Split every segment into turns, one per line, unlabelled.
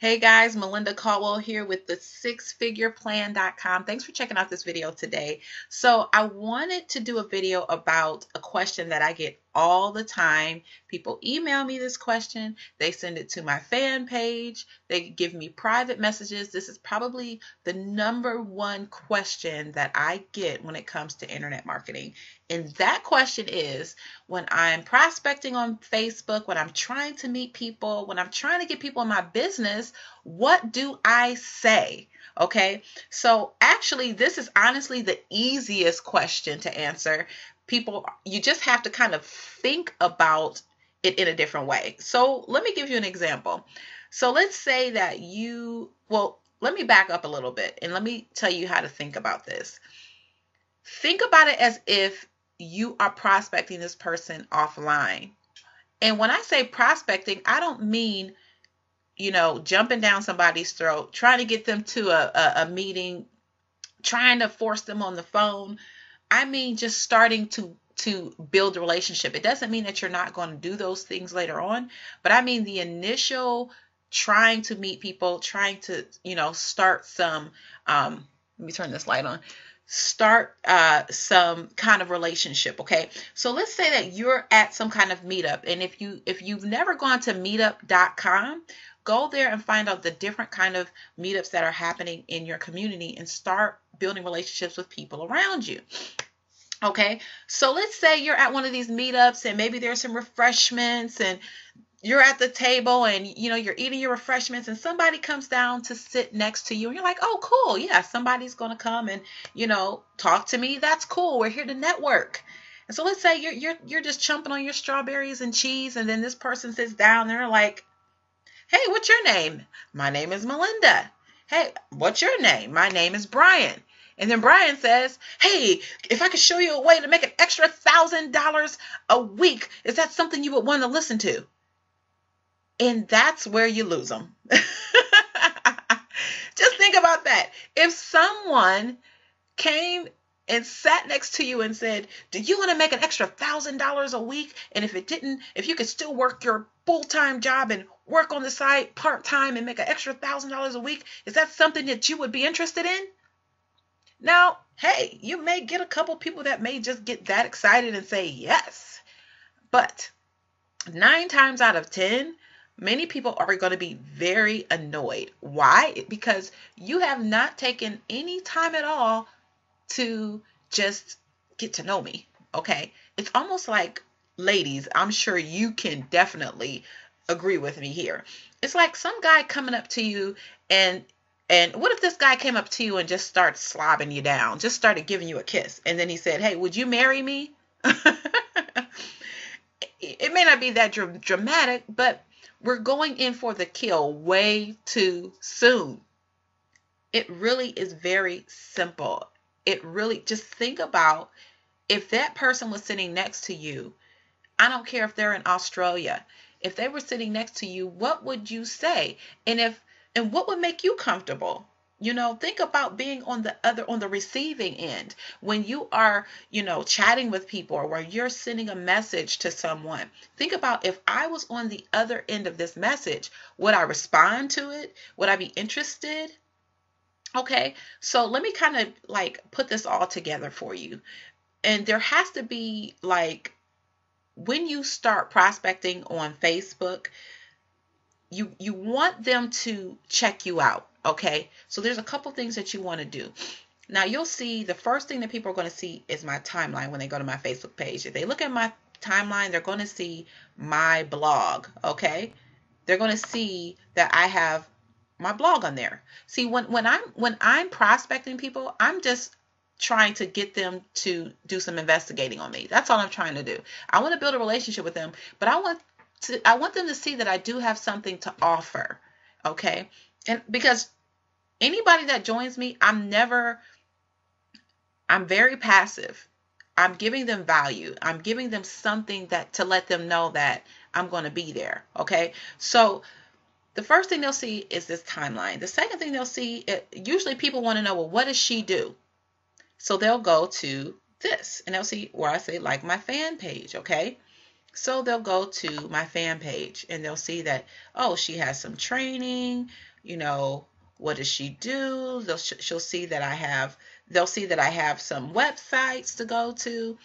Hey guys, Melinda Caldwell here with the sixfigureplan.com. Thanks for checking out this video today. So I wanted to do a video about a question that I get all the time. People email me this question. They send it to my fan page. They give me private messages. This is probably the number one question that I get when it comes to internet marketing. And that question is, when I'm prospecting on Facebook, when I'm trying to meet people, when I'm trying to get people in my business, what do I say? Okay, so actually, this is honestly the easiest question to answer. People, you just have to kind of think about it in a different way. So let me give you an example. So let's say that let me back up a little bit and let me tell you how to think about this. Think about it as if you are prospecting this person offline. And when I say prospecting, I don't mean, jumping down somebody's throat, trying to get them to a meeting, trying to force them on the phone. I mean, just starting to build a relationship. It doesn't mean that you're not going to do those things later on, but I mean the initial trying to meet people, trying to, start some, let me turn this light on, start some kind of relationship. Okay, so let's say that you're at some kind of meetup, and if you've never gone to meetup.com, go there and find out the different kind of meetups that are happening in your community and start building relationships with people around you. Okay, so let's say you're at one of these meetups and maybe there's some refreshments and you're at the table and you're eating your refreshments and somebody comes down to sit next to you and you're like, oh cool, yeah, somebody's going to come and talk to me. That's cool. We're here to network. And so let's say you're just chomping on your strawberries and cheese, and then this person sits down and they're like, hey, what's your name? My name is Melinda. Hey, what's your name? My name is Brian. And then Brian says, hey, if I could show you a way to make an extra $1,000 a week, is that something you would want to listen to? And that's where you lose them. Just think about that. If someone came and sat next to you and said, do you want to make an extra $1,000 a week? And if you could still work your full-time job and work on the side part-time and make an extra $1,000 a week, is that something that you would be interested in? Now, hey, you may get a couple people that may just get that excited and say yes. But 9 times out of 10, many people are going to be very annoyed. Why? Because you have not taken any time at all to just get to know me. Okay, it's almost like, ladies, I'm sure you can definitely agree with me here. It's like some guy coming up to you and what if this guy came up to you and just started slobbing you down, just started giving you a kiss, and then he said, hey, would you marry me? It may not be that dramatic, but we're going in for the kill way too soon. It really is very simple. It really, just think about, if that person was sitting next to you, I don't care if they're in Australia, if they were sitting next to you, what would you say? And what would make you comfortable? Think about being on the receiving end when you are, chatting with people, or when you're sending a message to someone. Think about, if I was on the other end of this message, would I respond to it? Would I be interested? Okay, so let me kind of like put this all together for you. And there has to be, like, when you start prospecting on Facebook, you want them to check you out. Okay, so there's a couple things that you want to do. Now you'll see, the first thing that people are going to see is my timeline when they go to my Facebook page. If they look at my timeline, they're going to see my blog. Okay, they're going to see that I have my blog on there. See, when I'm prospecting people, I'm just trying to get them to do some investigating on me. That's all I'm trying to do. I want to build a relationship with them, but I want them to see that I do have something to offer. Okay? And because anybody that joins me, I'm very passive. I'm giving them value. I'm giving them something that to let them know that I'm going to be there. Okay? So the first thing they'll see is this timeline. The second thing they'll see, usually people want to know, well, what does she do? So they'll go to this and they'll see where I say, like, my fan page. Okay. So they'll go to my fan page and they'll see that, oh, she has some training, you know, what does she do? She'll see that they'll see that I have some websites to go to.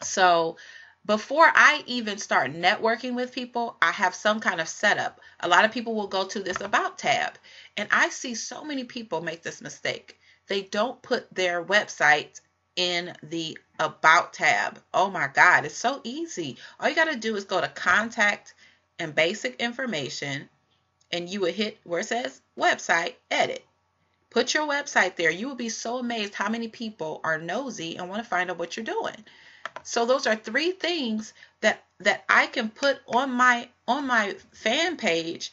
So before I even start networking with people, I have some kind of setup. A lot of people will go to this About tab, and I see so many people make this mistake. They don't put their website in the About tab. Oh my God, it's so easy. All you got to do is go to Contact and Basic Information, and you would hit where it says Website, Edit. Put your website there. You will be so amazed how many people are nosy and want to find out what you're doing. So those are three things that I can put on my fan page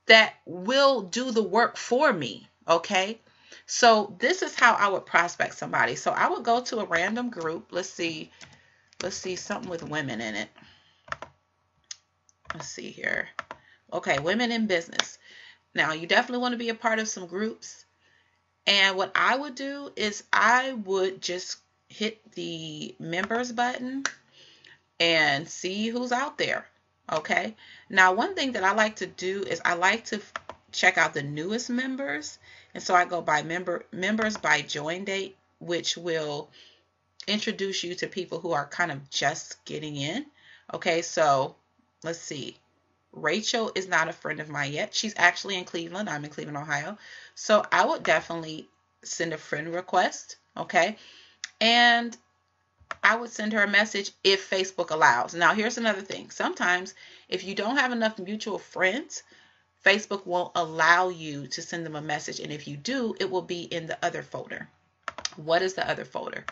that will do the work for me. Okay. So this is how I would prospect somebody. So I would go to a random group. Let's see something with women in it. Let's see here. Okay, women in business. Now you definitely want to be a part of some groups. And what I would do is I would just hit the members button and see who's out there. Okay. Now, one thing that I like to do is I like to check out the newest members. And so I go by members by join date, which will introduce you to people who are kind of just getting in. Okay. So let's see. Rachel is not a friend of mine yet. She's actually in Cleveland. I'm in Cleveland, Ohio. So I would definitely send a friend request. Okay. And I would send her a message if Facebook allows. Now, here's another thing. Sometimes if you don't have enough mutual friends, Facebook won't allow you to send them a message. And if you do, it will be in the other folder. What is the other folder?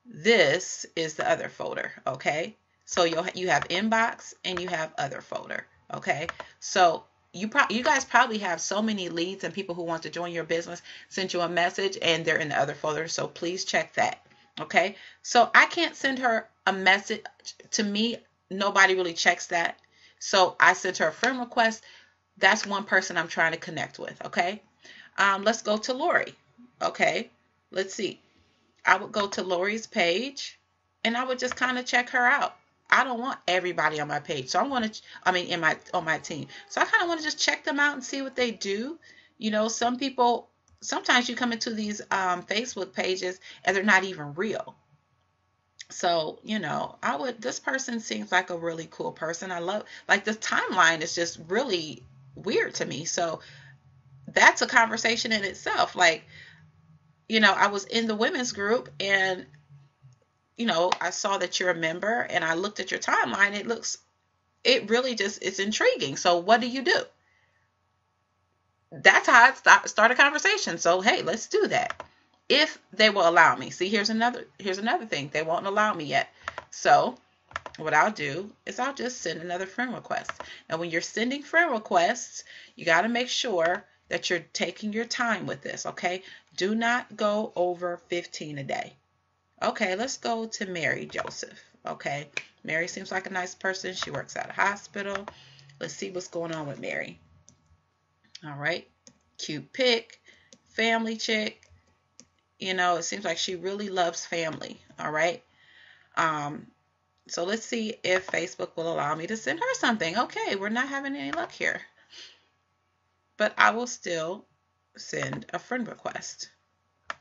This is the other folder. Okay. So you have inbox and you have other folder. Okay. So you guys probably have so many leads and people who want to join your business send you a message and they're in the other folder. So please check that. Okay. So I can't send her a message. To me, nobody really checks that. So I sent her a friend request. That's one person I'm trying to connect with. Okay. Let's go to Lori. Okay. Let's see. I would go to Lori's page and I would just kind of check her out. I don't want everybody on my page. So on my team. So I kind of want to just check them out and see what they do. You know, some people, sometimes you come into these Facebook pages and they're not even real. So, you know, this person seems like a really cool person. I love, like, the timeline is just really weird to me. So that's a conversation in itself. Like, you know, I was in the women's group and, you know, I saw that you're a member and I looked at your timeline. It's intriguing. So what do? That's how I start a conversation. So, hey, let's do that. If they will allow me. See, here's another thing. They won't allow me yet. So what I'll do is I'll just send another friend request. Now, when you're sending friend requests, you got to make sure that you're taking your time with this, okay? Do not go over 15 a day. Okay, let's go to Mary Joseph, okay? Mary seems like a nice person. She works at a hospital. Let's see what's going on with Mary. All right, cute pic, family chick. You know, it seems like she really loves family, all right? So let's see if Facebook will allow me to send her something. Okay, we're not having any luck here. But I will still send a friend request.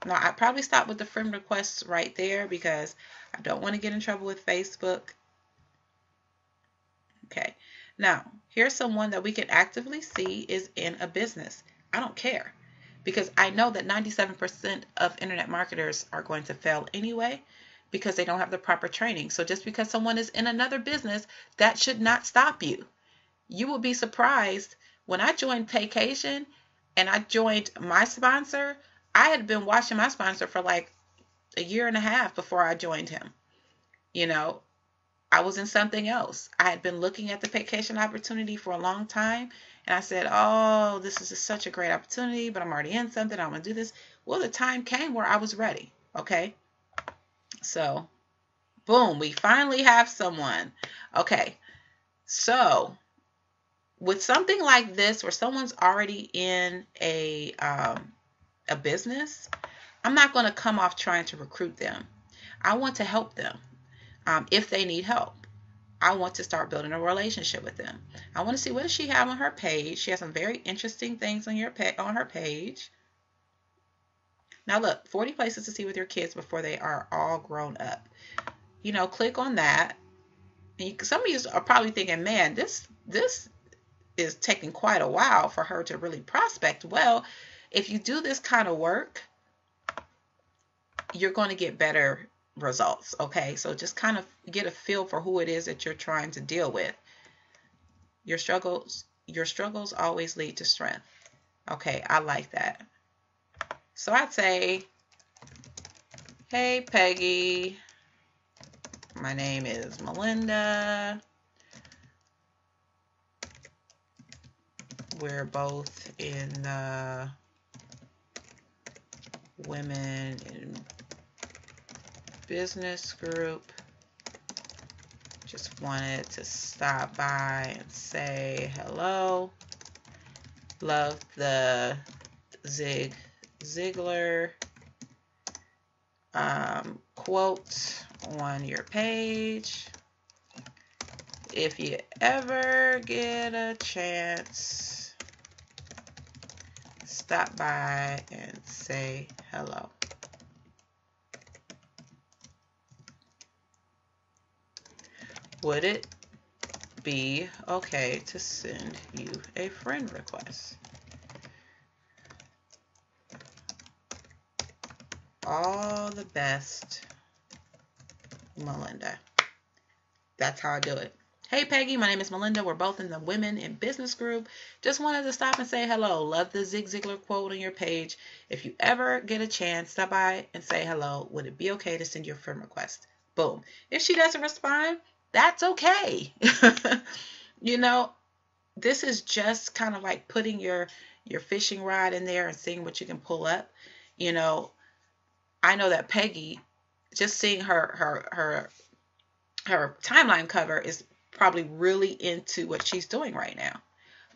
Now, I probably stop with the friend requests right there because I don't want to get in trouble with Facebook. Okay. Now, here's someone that we can actively see is in a business. I don't care because I know that 97% of internet marketers are going to fail anyway because they don't have the proper training. So just because someone is in another business, that should not stop you. You will be surprised. When I joined Paycation and I joined my sponsor, I had been watching my sponsor for like a year and a half before I joined him. You know, I was in something else. I had been looking at the Paycation opportunity for a long time. And I said, oh, this is such a great opportunity, but I'm already in something. I'm going to do this. Well, the time came where I was ready. Okay. So, boom, we finally have someone. Okay. So, with something like this, where someone's already in a business, I'm not going to come off trying to recruit them. I want to help them. if they need help. I want to start building a relationship with them. I want to see what does she have on her page. She has some very interesting things on her page. Now look, 40 places to see with your kids before they are all grown up. You know, click on that. And some of you are probably thinking, man, this is taking quite a while for her to really prospect. Well, if you do this kind of work, you're going to get better results. Okay, so just kind of get a feel for who it is that you're trying to deal with. Your struggles always lead to strength. Okay, I like that. So I'd say, hey Peggy, my name is Melinda. We're both in the Women in Business group. Just wanted to stop by and say hello. Love the Zig Ziglar quote on your page. If you ever get a chance, stop by and say hello. Would it be okay to send you a friend request? All the best, Melinda. That's how I do it. Hey Peggy, my name is Melinda. We're both in the Women in Business group. Just wanted to stop and say hello. Love the Zig Ziglar quote on your page. If you ever get a chance, stop by and say hello. Would it be okay to send you a friend request? Boom. If she doesn't respond, that's okay. You know, this is just kind of like putting your fishing rod in there and seeing what you can pull up. You know, I know that Peggy, just seeing her timeline cover is probably really into what she's doing right now.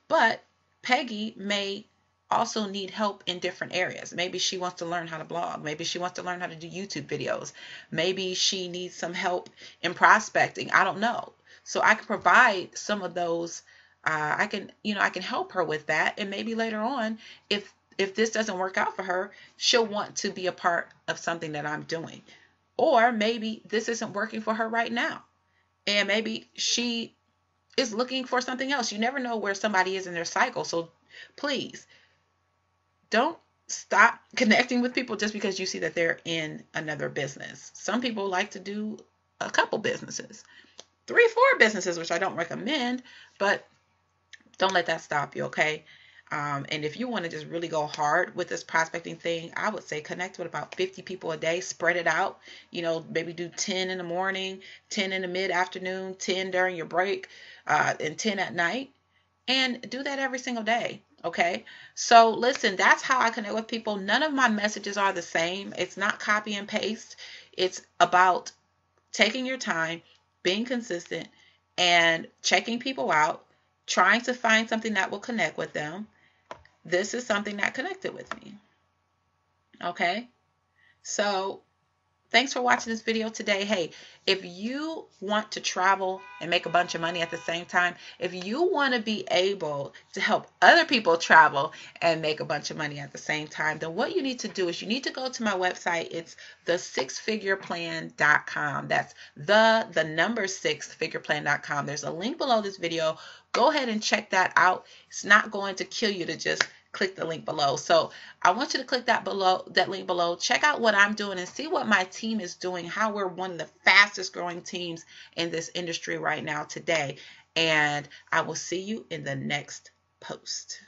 But Peggy may also need help in different areas. Maybe she wants to learn how to blog. Maybe she wants to learn how to do YouTube videos. Maybe she needs some help in prospecting. I don't know. So I can provide some of those. I can help her with that. And maybe later on, if this doesn't work out for her, she'll want to be a part of something that I'm doing. Or maybe this isn't working for her right now. And maybe she is looking for something else. You never know where somebody is in their cycle. So please don't stop connecting with people just because you see that they're in another business. Some people like to do a couple businesses, 3, 4 businesses, which I don't recommend, but don't let that stop you, okay? And if you want to just really go hard with this prospecting thing, I would say connect with about 50 people a day, spread it out, you know, maybe do 10 in the morning, 10 in the mid-afternoon, 10 during your break, and 10 at night, and do that every single day. Okay, so listen, that's how I connect with people. None of my messages are the same. It's not copy and paste. It's about taking your time, being consistent, and checking people out, trying to find something that will connect with them. This is something that connected with me. Okay, so thanks for watching this video today. Hey, if you want to travel and make a bunch of money at the same time, if you want to be able to help other people travel and make a bunch of money at the same time, then what you need to do is you need to go to my website. It's the6figureplan.com. That's the number 6figureplan.com. There's a link below this video. Go ahead and check that out. It's not going to kill you to just click the link below. So I want you to click that link below. Check out what I'm doing and see what my team is doing, how we're one of the fastest growing teams in this industry right now today. And I will see you in the next post.